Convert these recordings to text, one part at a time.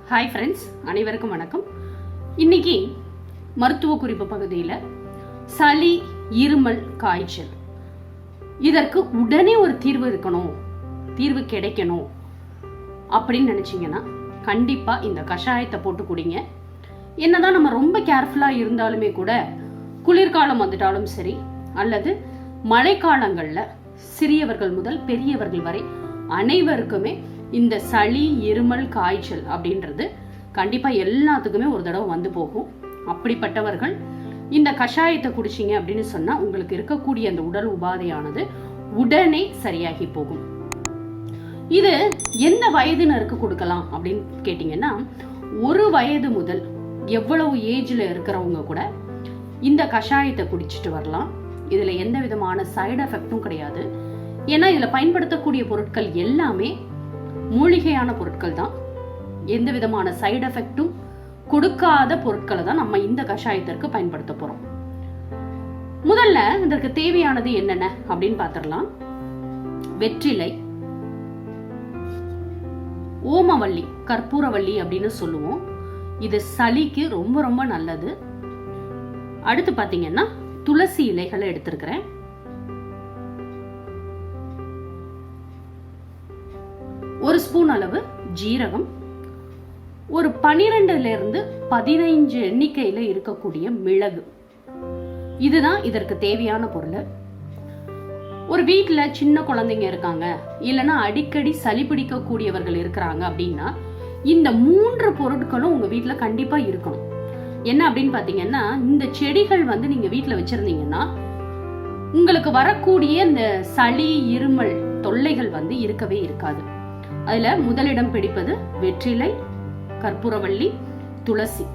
Hi friends, அனைவருக்கும் வணக்கம். இன்னைக்கு மருத்துவ குறிப்பு பகுதியில் சளி, இருமல், காய்ச்சல் இதற்கு உடனே ஒரு தீர்வு கிடைக்கணும் அப்படின்னு நினைச்சீங்கன்னா கண்டிப்பா இந்த கஷாயத்தை போட்டு குடிங்க. என்னதான் நம்ம ரொம்ப கேர்ஃபுல்லா இருந்தாலுமே கூட குளிர்காலம் வந்துட்டாலும் சரி அல்லது மழைக்காலங்கள்ல சிறியவர்கள் முதல் பெரியவர்கள் வரை அனைவருக்குமே இந்த சளி, இருமல், காய்ச்சல் அப்படின்றது கண்டிப்பா எல்லாத்துக்குமே ஒரு தடவை வந்து போகும். அப்படிப்பட்டவர்கள் இந்த கஷாயத்தை குடிச்சிங்க அப்படின்னு சொன்னா உங்களுக்கு இருக்கக்கூடிய அந்த உடல் உபாதையானது உடனே சரியாகி போகும். இது எந்த வயதினருக்கு கொடுக்கலாம் அப்படின்னு கேட்டீங்கன்னா, 1 வயது முதல் எவ்வளவு ஏஜ்ல இருக்கிறவங்க கூட இந்த கஷாயத்தை குடிச்சிட்டு வரலாம். இதுல எந்த விதமான சைடு எஃபெக்டும் கிடையாது. ஏன்னா இதுல பயன்படுத்தக்கூடிய பொருட்கள் எல்லாமே மூலிகையான பொருட்கள் தான். எந்த விதமான சைடு எஃபெக்டும் கொடுக்காத பொருட்களை தான் நம்ம இந்த கஷாயத்திற்கு பயன்படுத்த போறோம். முதல்ல இதற்கு தேவையானது என்னென்ன அப்படின்னு பார்த்திடலாம். வெற்றிலை, ஓமவல்லி, கற்பூரவல்லி அப்படின்னு சொல்லுவோம். இது சளிக்கு ரொம்ப ரொம்ப நல்லது. அடுத்து பாத்தீங்கன்னா துளசி இலைகளை எடுத்திருக்கிறேன். ஒரு ஸ்பூன் அளவு ஜீரகம், ஒரு 12 இருந்து 15 எண்ணிக்கையில இருக்கக்கூடிய மிளகு. இதுதான் இதற்கு தேவையான பொருள். ஒரு வீட்டுல சின்ன குழந்தைங்க இருக்காங்க, இல்லைன்னா அடிக்கடி சளி பிடிக்கக்கூடியவர்கள் இருக்கிறாங்க அப்படின்னா இந்த 3 பொருட்களும் உங்க வீட்டுல கண்டிப்பா இருக்கணும். என்ன அப்படின்னு பாத்தீங்கன்னா, இந்த செடிகள் நீங்க வீட்டுல வச்சிருந்தீங்கன்னா உங்களுக்கு வரக்கூடிய இந்த சளி, இருமல் தொல்லைகள் இருக்கவே இருக்காது. அதுல முதலிடம் பிடிப்பது வெற்றிலை, கற்பூரவல்லி, துளசி.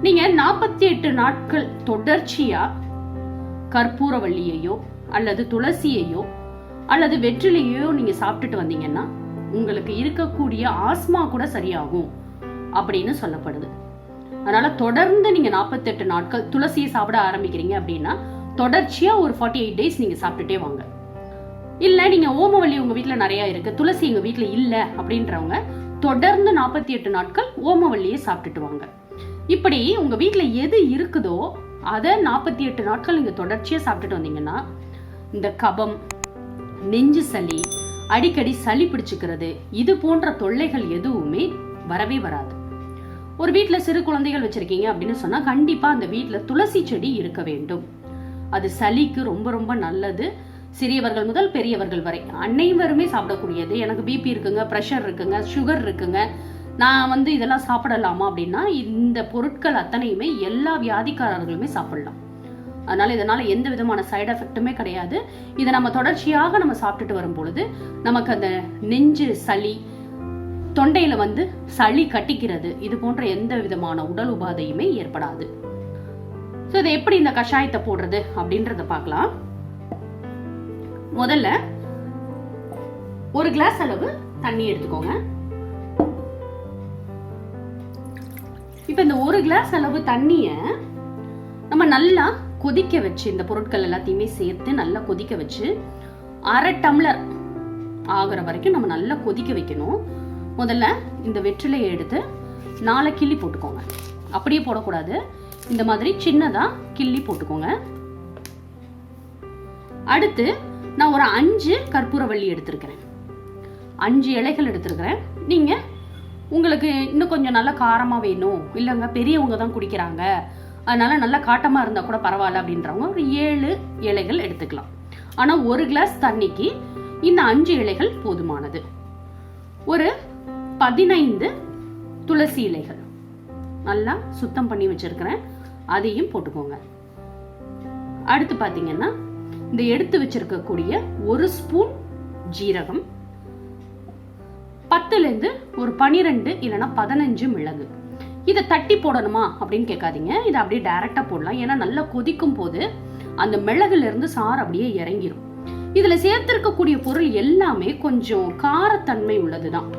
நீங்க 48 நாட்கள் தொடர்ச்சியா கற்பூரவல்லியையோ அல்லது துளசியையோ அல்லது வெற்றிலையோ நீங்க சாப்பிட்டுட்டு வந்தீங்கன்னா உங்களுக்கு இருக்கக்கூடிய ஆஸ்மா கூட சரியாகும் அப்படின்னு சொல்லப்படுது. அதனால தொடர்ந்து நீங்க 48 நாட்கள் துளசியை சாப்பிட ஆரம்பிக்கிறீங்க அப்படின்னா தொடர்ச்சியா ஒரு 48 டேஸ் நீங்க சாப்பிட்டுட்டே வாங்க. இல்ல நீங்க ஓமவல்லி உங்க வீட்டுல நிறைய இருக்கு, துளசி எங்க வீட்டுல இல்ல அப்படின்றவங்க தொடர்ந்து 48 நாட்கள் ஓமவல்லியை சாப்பிட்டுட்டு வாங்க. இப்படி உங்க வீட்டுல எது இருக்குதோ அதை 48 நாட்கள் நீங்க தொடர்ச்சியா சாப்பிட்டுட்டு வந்தீங்கன்னா இந்த கபம், நெஞ்சு சளி, அடிக்கடி சளி பிடிச்சுக்கிறது, இது போன்ற தொல்லைகள் எதுவுமே வரவே வராது. ஒரு வீட்டுல சிறு குழந்தைகள் வச்சிருக்கீங்க அப்படின்னு சொன்னா கண்டிப்பா அந்த வீட்டுல துளசி செடி இருக்க வேண்டும். அது சளிக்கு ரொம்ப ரொம்ப நல்லது. சிறியவர்கள் முதல் பெரியவர்கள் வரை அனைவருமே சாப்பிடக்கூடியது. எனக்கு பிபி இருக்குங்க, பிரஷர் இருக்குங்க, சுகர் இருக்குங்க, நான் இதெல்லாம் சாப்பிடலாமா அப்படின்னா இந்த பொருட்கள் அத்தனையுமே எல்லா வியாதிக்காரர்களுமே சாப்பிடலாம். அதனால இதனால எந்த விதமான சைடு எஃபெக்ட்டுமே கிடையாது. இதை நம்ம தொடர்ச்சியாக நம்ம சாப்பிட்டுட்டு வரும் பொழுது நமக்கு அந்த நெஞ்சு சளி, தொண்டையில சளி கட்டிக்கிறது, இது போன்ற எந்த விதமான உடல் உபாதையுமே ஏற்படாது. ஸோ இதை எப்படி இந்த கஷாயத்தை போடுறது அப்படின்றத பார்க்கலாம். முதல்ல 1 கிளாஸ் அளவு தண்ணி எடுத்துக்கோங்க. இப்ப இந்த 1 கிளாஸ் அளவு தண்ணிய நம்ம நல்லா கொதிக்க வச்சு, இந்த பொருட்கள் எல்லாத்தையுமே சேர்த்து நல்லா கொதிக்க வச்சு 1/2 டம்ளர் ஆகுற வரைக்கும் நம்ம நல்லா கொதிக்க வைக்கணும். முதல்ல இந்த வெற்றிலையை எடுத்து 4 கிள்ளி போட்டுக்கோங்க. அப்படியே போடக்கூடாது, இந்த மாதிரி சின்னதா கிள்ளி போட்டுக்கோங்க. அடுத்து நான் ஒரு 5 கற்பூரவல்லி எடுத்திருக்கிறேன், 5 இலைகள் எடுத்திருக்கிறேன். நீங்க உங்களுக்கு இன்னும் கொஞ்சம் நல்லா காரமா வேணும், இல்லைங்க பெரியவங்க தான் குடிக்கிறாங்க அதனால நல்லா காட்டமா இருந்தா கூட பரவாயில்ல அப்படின்றவங்க ஒரு 7 இலைகள் எடுத்துக்கலாம். ஆனா 1 கிளாஸ் தண்ணிக்கு இந்த 5 இலைகள் போதுமானது. ஒரு 15 துளசி இலைகள் நல்லா சுத்தம் பண்ணி வச்சிருக்கிறேன், அதையும் போட்டுக்கோங்க. அடுத்து பாத்தீங்கன்னா இந்த எடுத்து வச்சிருக்கக்கூடிய 1 ஸ்பூன் ஜீரகம், 10 இருந்து ஒரு 12 இல்லைன்னா 15 மிளகு. இதை தட்டி போடணுமா அப்படின்னு கேட்காதீங்க, இதை அப்படியே டைரக்டா போடலாம். ஏன்னா நல்லா கொதிக்கும் போது அந்த மிளகுல இருந்து சாறு அப்படியே இறங்கிடும். இதுல சேர்த்திருக்கக்கூடிய பொருள் எல்லாமே கொஞ்சம் காரத்தன்மை உள்ளதுதான்.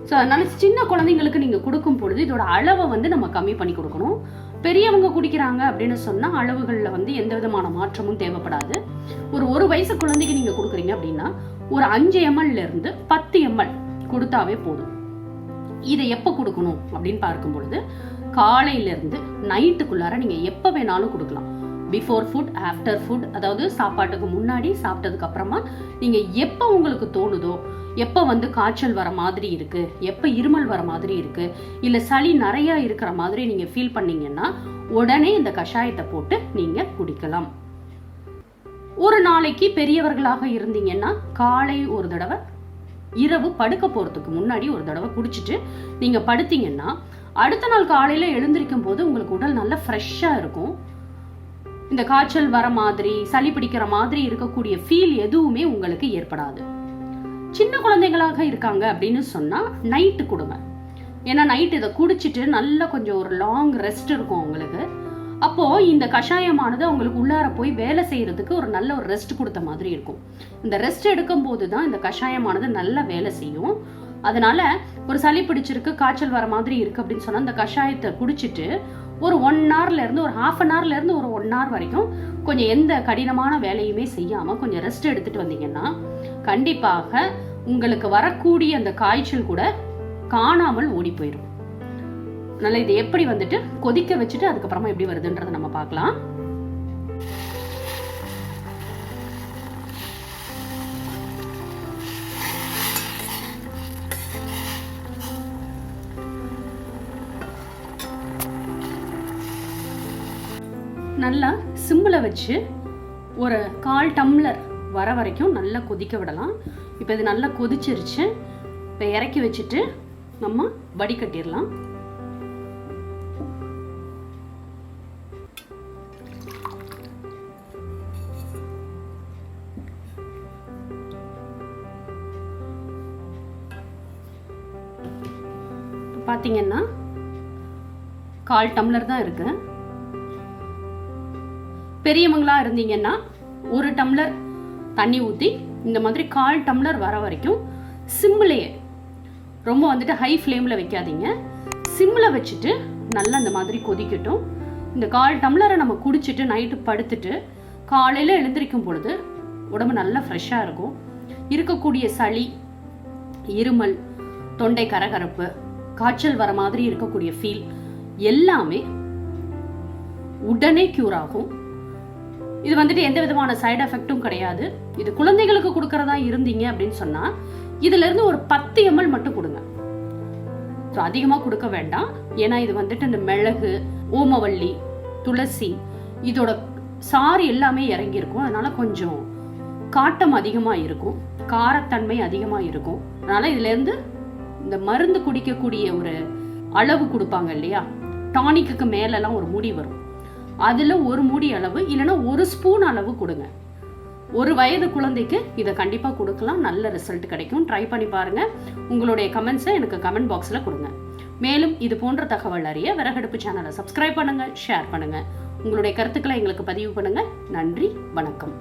ஸோ அதனால சின்ன குழந்தைங்களுக்கு நீங்க கொடுக்கும் பொழுது இதோட அளவை நம்ம கம்மி பண்ணி கொடுக்கணும். பெரியவங்க குடிக்கிறாங்க அப்படின்னு சொன்னா அளவுகள்ல எந்த விதமான மாற்றமும் தேவைப்படாது. ஒரு 1 வயசு குழந்தைக்கு நீங்க கொடுக்குறீங்க அப்படின்னா ஒரு 5 ml இருந்து 10 ml கொடுத்தாவே போதும். இதை எப்போ கொடுக்கணும் அப்படின்னு பார்க்கும் பொழுது காலையிலேருந்து நைட்டுக்குள்ளார நீங்கள் எப்போ வேணாலும் கொடுக்கலாம். பிஃபோர் ஃபுட், ஆஃப்டர் ஃபுட், அதாவது சாப்பாட்டுக்கு முன்னாடி, சாப்பிட்டதுக்கு அப்புறமா நீங்கள் எப்போ உங்களுக்கு தோணுதோ, எப்போ காய்ச்சல் வர மாதிரி இருக்கு, எப்போ இருமல் வர மாதிரி இருக்கு, இல்லை சளி நிறையா இருக்கிற மாதிரி நீங்கள் ஃபீல் பண்ணீங்கன்னா உடனே இந்த கஷாயத்தை போட்டு நீங்கள் குடிக்கலாம். ஒரு நாளைக்கு பெரியவர்களாக இருந்தீங்கன்னா காலை ஒரு தடவை, இரவு படுக்க போகிறதுக்கு முன்னாடி ஒரு தடவை குடிச்சிட்டு நீங்கள் படுத்தீங்கன்னா அடுத்த நாள் காலையில் எழுந்திருக்கும் போது உங்களுக்கு உடல் நல்லா ஃப்ரெஷ்ஷாக இருக்கும். இந்த காய்ச்சல் வர மாதிரி, சளி பிடிக்கிற மாதிரி இருக்கக்கூடிய ஃபீல் எதுவுமே உங்களுக்கு ஏற்படாது. சின்ன குழந்தைங்களாக இருக்காங்க அப்படின்னு சொன்னால் நைட்டு கொடுங்க. ஏன்னா நைட்டு இதை குடிச்சிட்டு நல்லா கொஞ்சம் ஒரு லாங் ரெஸ்ட் இருக்கும் அவங்களுக்கு. அப்போது இந்த கஷாயமானது அவங்களுக்கு உள்ளார போய் வேலை செய்கிறதுக்கு ஒரு நல்ல ஒரு ரெஸ்ட் கொடுத்த மாதிரி இருக்கும். இந்த ரெஸ்ட் எடுக்கும் போது தான் இந்த கஷாயமானது நல்லா வேலை செய்யும். அதனால ஒரு சளி பிடிச்சிருக்கு, காய்ச்சல் வர மாதிரி இருக்குது அப்படின்னு சொன்னால் இந்த கஷாயத்தை குடிச்சிட்டு ஒரு 1 hourலேருந்து ஒரு ½ an hourலேருந்து ஒரு 1 hour வரைக்கும் கொஞ்சம் எந்த கடினமான வேலையுமே செய்யாமல் கொஞ்சம் ரெஸ்ட் எடுத்துகிட்டு வந்தீங்கன்னா கண்டிப்பாக உங்களுக்கு வரக்கூடிய அந்த காய்ச்சல் கூட காணாமல் ஓடி போயிடும். அதனால இதை எப்படி கொதிக்க வச்சுட்டு அதுக்கப்புறமா எப்படி வருதுன்றதை நம்ம பார்க்கலாம். நல்லா சிம்மில் வச்சு ஒரு 1/4 டம்ளர் வர வரைக்கும் நல்லா கொதிக்க விடலாம். இப்போ இது நல்லா கொதிச்சிருச்சு. இப்போ இறக்கி வச்சுட்டு நம்ம வடிகட்டிடலாம். பார்த்தீங்கன்னா 1/4 டம்ளர் தான் இருக்கு. பெரியவங்களா இருந்தீங்கன்னா 1 டம்ளர் தண்ணி ஊற்றி இந்த மாதிரி 1/4 டம்ளர் வர வரைக்கும் சிம்மிலேயே, ரொம்ப ஹை ஃப்ளேமில் வைக்காதீங்க, சிம்மில் வச்சுட்டு நல்லா இந்த மாதிரி கொதிக்கட்டும். இந்த 1/4 டம்ளரை நம்ம குடிச்சிட்டு நைட்டு படுத்துட்டு காலையில் எழுந்திரிக்கும் பொழுது உடம்பு நல்லா ஃப்ரெஷ்ஷாக இருக்கும். இருக்கக்கூடிய சளி, இருமல், தொண்டை கரகரப்பு, காய்ச்சல் வர மாதிரி இருக்கக்கூடிய ஃபீல் எல்லாமே உடனே க்யூர் ஆகும். இது எந்த விதமான சைடு எஃபெக்டும் கிடையாது. இது குழந்தைகளுக்கு கொடுக்கறதா இருந்தீங்க அப்படின்னு சொன்னா இதுல இருந்து ஒரு 10 ml மட்டும் கொடுங்க. அதிகமா கொடுக்க வேண்டாம். ஏன்னா இது இந்த மிளகு, ஓமவல்லி, துளசி இதோட சாறு எல்லாமே இறங்கி இருக்கும். அதனால கொஞ்சம் காட்டம் அதிகமா இருக்கும், காரத்தன்மை அதிகமா இருக்கும். அதனால இதுல இருந்து இந்த மருந்து குடிக்கக்கூடிய ஒரு அளவு கொடுப்பாங்க இல்லையா, டானிக்கு மேலெல்லாம் ஒரு மூடி வரும், அதில் ஒரு மூடி அளவு இல்லைன்னா 1 ஸ்பூன் அளவு கொடுங்க. 1 வயது குழந்தைக்கு இதை கண்டிப்பாக கொடுக்கலாம். நல்ல ரிசல்ட் கிடைக்கும். ட்ரை பண்ணி பாருங்கள். உங்களுடைய கமெண்ட்ஸை எனக்கு கமெண்ட் பாக்ஸில் கொடுங்க. மேலும் இது போன்ற தகவல் அறிய விறகடுப்பு சேனலை சப்ஸ்கிரைப் பண்ணுங்கள், ஷேர் பண்ணுங்கள். உங்களுடைய கருத்துக்களை எங்களுக்கு பதிவு பண்ணுங்கள். நன்றி, வணக்கம்.